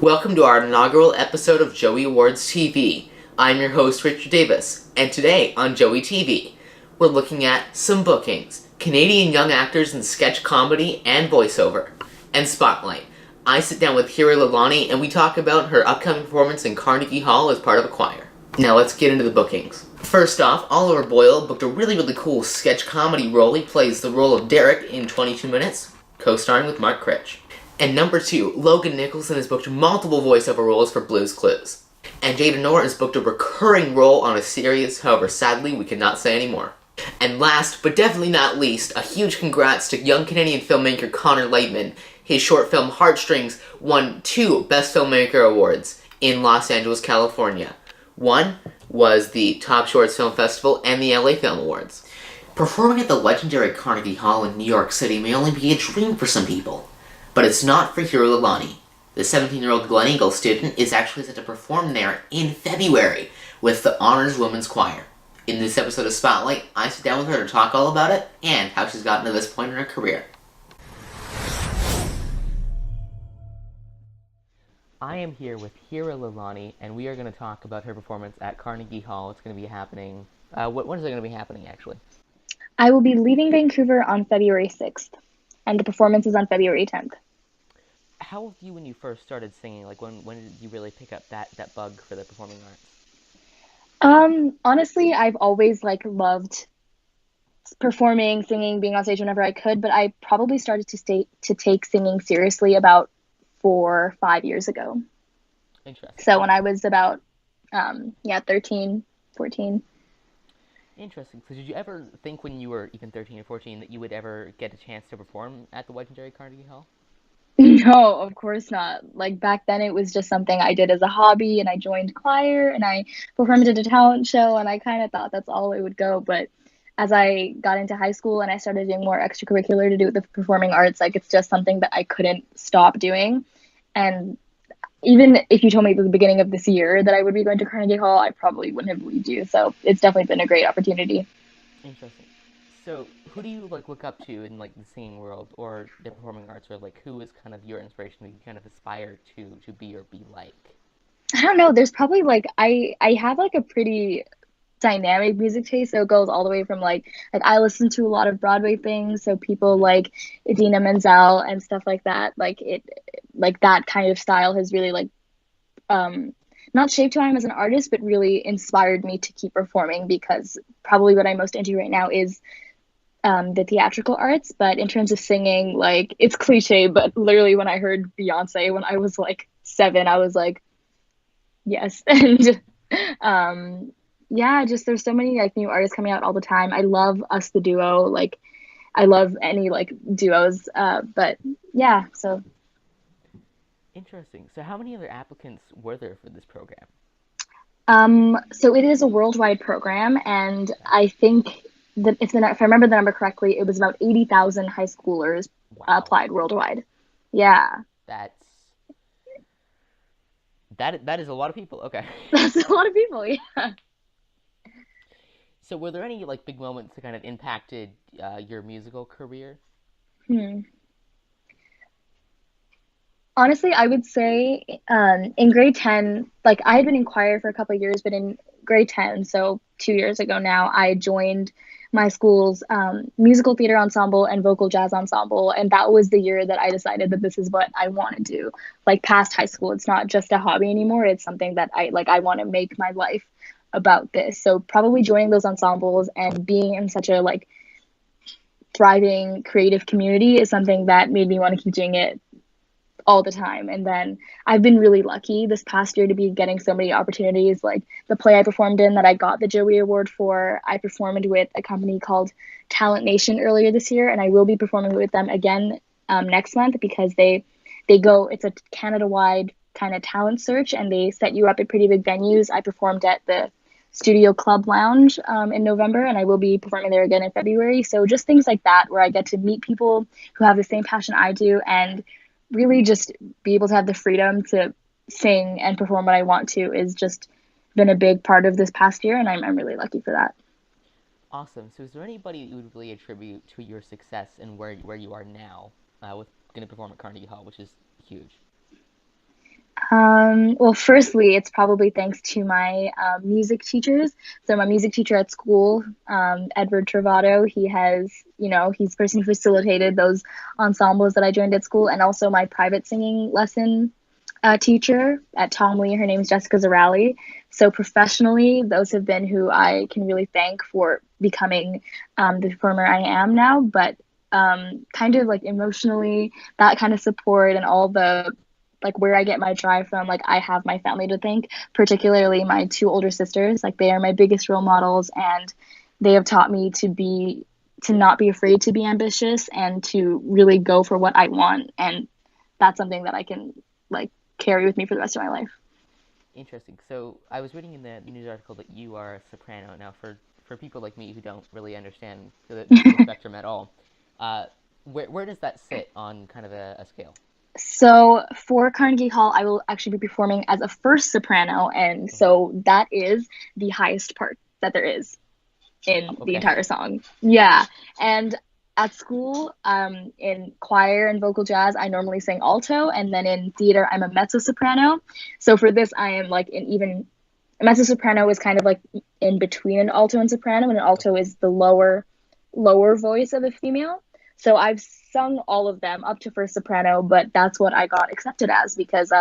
Welcome to our inaugural episode of Joey Awards TV. I'm your host, Richard Davis, and today on Joey TV, we're looking at some bookings, Canadian young actors in sketch comedy and voiceover, and Spotlight. I sit down with Hira Lalani and we talk about her upcoming performance in Carnegie Hall as part of a choir. Now let's get into the bookings. First off, Oliver Boyle booked a really cool sketch comedy role. He plays the role of Derek in 22 Minutes, co-starring with Mark Critch. And number 2, Logan Nicholson has booked multiple voiceover roles for Blue's Clues. And Jada Nora has booked a recurring role on a series, however sadly we cannot say anymore. And last, but definitely not least, a huge congrats to young Canadian filmmaker Connor Laitman. His short film Heartstrings won 2 Best Filmmaker Awards in Los Angeles, California. One was the Top Shorts Film Festival and the LA Film Awards. Performing at the legendary Carnegie Hall in New York City may only be a dream for some people. But it's not for Hira Lalani. The 17-year-old Glen Eagle student is actually set to perform there in February with the Honors Women's Choir. In this episode of Spotlight, I sit down with her to talk all about it and how she's gotten to this point in her career. I am here with Hira Lalani, and we are going to talk about her performance at Carnegie Hall. It's going to be happening... when is it going to be happening, actually? I will be leaving Vancouver on February 6th, and the performance is on February 10th. How old were you when you first started singing? Like, when did you really pick up that bug for the performing arts? Honestly, I've always, loved performing, singing, being on stage whenever I could, but I probably started to take singing seriously about 4 or 5 years ago. Interesting. So when I was about, 13, 14. Interesting. So did you ever think when you were even 13 or 14 that you would ever get a chance to perform at the legendary Carnegie Hall? No, of course not. Like back then it was just something I did as a hobby, and I joined choir and I performed at a talent show, and I kind of thought that's all it would go. But as I got into high school and I started doing more extracurricular to do with the performing arts, it's just something that I couldn't stop doing. And even if you told me at the beginning of this year that I would be going to Carnegie Hall, I probably wouldn't have believed you. So it's definitely been a great opportunity. Interesting. So who do you look up to in the singing world or the performing arts, or who is kind of your inspiration that you kind of aspire to be or be like? I don't know. There's probably I have a pretty dynamic music taste, so it goes all the way from I listen to a lot of Broadway things, so people like Idina Menzel and stuff like that. That kind of style has really not shaped who I am as an artist, but really inspired me to keep performing, because probably what I'm most into right now is the theatrical arts. But in terms of singing, it's cliche, but literally when I heard Beyonce when I was 7, I was like, yes. And yeah, just there's so many new artists coming out all the time. I love Us the Duo. I love any duos. But yeah, so. Interesting. So how many other applicants were there for this program? So it is a worldwide program, and I think that if I remember the number correctly, it was about 80,000 high schoolers applied worldwide. Yeah. That is a lot of people. Okay. That's a lot of people, yeah. So were there any big moments that kind of impacted your musical career? Honestly, I would say in grade 10, I had been in choir for a couple of years, but in grade 10, so 2 years ago now, I joined my school's musical theater ensemble and vocal jazz ensemble. And that was the year that I decided that this is what I want to do. Past high school, it's not just a hobby anymore. It's something that I want to make my life about this. So probably joining those ensembles and being in such a thriving creative community is something that made me want to keep doing it all the time. And then I've been really lucky this past year to be getting so many opportunities. The play I performed in that I got the Joey Award for, I performed with a company called Talent Nation earlier this year, and I will be performing with them again next month, because it's a Canada-wide kind of talent search, and they set you up at pretty big venues. I performed at the Studio Club Lounge in November, and I will be performing there again in February. So just things like that, where I get to meet people who have the same passion I do, and really just be able to have the freedom to sing and perform what I want to, is just been a big part of this past year, and I'm really lucky for that. Awesome. So is there anybody that you would really attribute to your success and where you are now with going to perform at Carnegie Hall, which is huge? Well, firstly, it's probably thanks to my music teachers. So my music teacher at school, Edward Travato, he's the person who facilitated those ensembles that I joined at school, and also my private singing lesson teacher at Tom Lee. Her name is Jessica Zarali. So professionally, those have been who I can really thank for becoming the performer I am now. But kind of like emotionally, that kind of support and all the like where I get my drive from, like I have my family to thank, particularly my two older sisters. Like they are my biggest role models, and they have taught me to not be afraid to be ambitious and to really go for what I want. And that's something that I can like carry with me for the rest of my life. Interesting. So I was reading in the news article that you are a soprano. Now, for people like me who don't really understand the musical spectrum at all, where does that sit on kind of a scale? So for Carnegie Hall, I will actually be performing as a first soprano, and Mhm. so that is the highest part that there is in the Okay. entire song. Yeah, and at school, in choir and vocal jazz, I normally sing alto, and then in theater, I'm a mezzo soprano. So for this, I am like an even a mezzo soprano is kind of like in between an alto and soprano, and an alto Okay. is the lower voice of a female. So I've sung all of them up to first soprano, but that's what I got accepted as because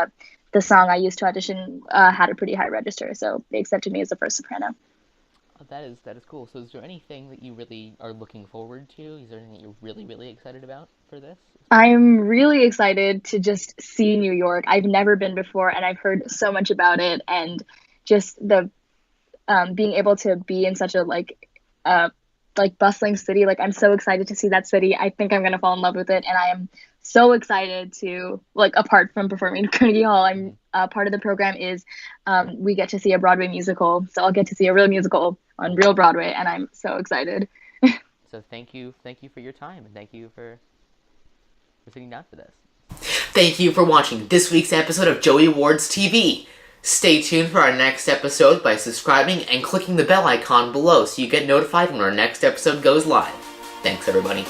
the song I used to audition had a pretty high register, so they accepted me as the first soprano. Oh, that is cool. So is there anything that you really are looking forward to? Is there anything that you're really excited about for this especially? I'm really excited to just see New York. I've never been before, and I've heard so much about it, and just the being able to be in such a uh, like bustling city. Like I'm so excited to see that city. I think I'm gonna fall in love with it, and I am so excited to like apart from performing at Carnegie Hall, I'm Hmm. part of the program is we get to see a Broadway musical, so I'll get to see a real musical on real Broadway, and I'm so excited. So thank you for your time, and thank you for sitting down for this. Thank you for watching this week's episode of Joey Awards TV. Stay tuned for our next episode by subscribing and clicking the bell icon below so you get notified when our next episode goes live. Thanks, everybody.